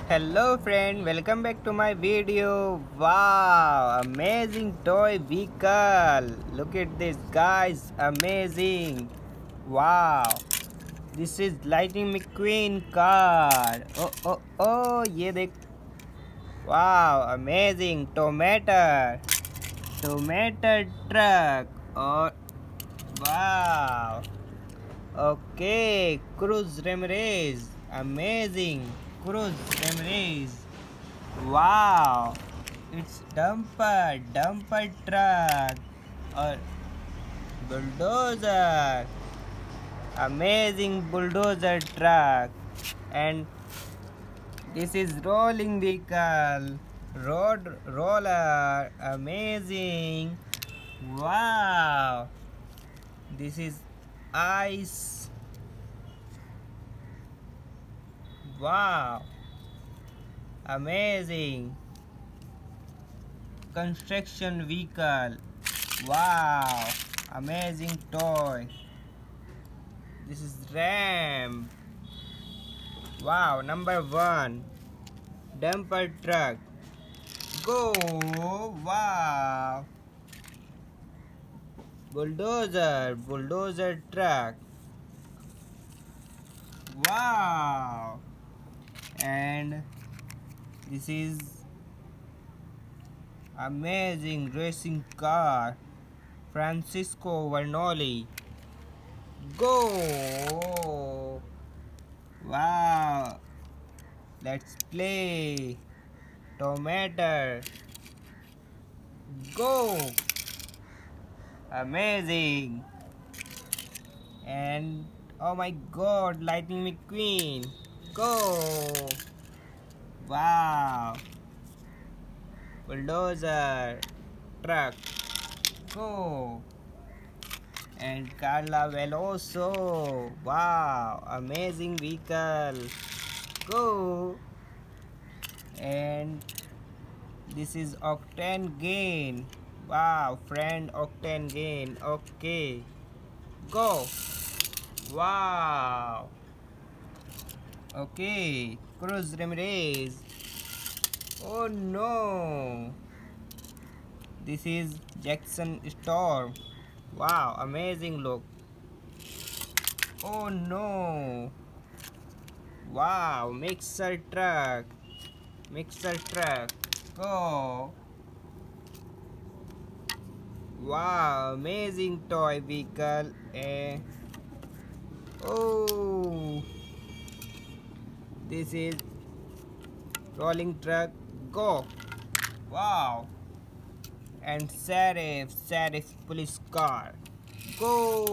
Hello friend, welcome back to my video. Wow, amazing toy vehicle. Look at this guys, amazing. Wow, this is Lightning McQueen car. Oh, ये देख. Wow, amazing. Tomato truck. Oh, wow. Okay, Cruz Ramirez. Amazing. Cruz Ramirez. Wow. It's dumper truck or bulldozer. Amazing bulldozer truck. And this is rolling vehicle. Road roller. Amazing. Wow. This is ice. Wow, amazing. Construction vehicle. Wow, amazing toy. This is ram. Wow, number one. Dumper truck. Go. Wow. Bulldozer truck. Wow. And this is amazing racing car, Francisco Vernoli. Go. Wow, let's play. Tomato. Go. Amazing. And oh my god, Lightning McQueen. Go. Wow. Bulldozer truck. Go. And Carla Veloso. Wow, amazing vehicle. Go. And this is Octane Gain. Wow, friend Octane Gain. Okay. Go. Wow. Okay, Cruz Ramirez. Oh no. This is Jackson Storm. Wow, amazing look. Oh no. Wow, mixer truck. Go. Wow, amazing toy vehicle. Oh, this is rolling truck. Go. Wow. And sheriff police car. Go.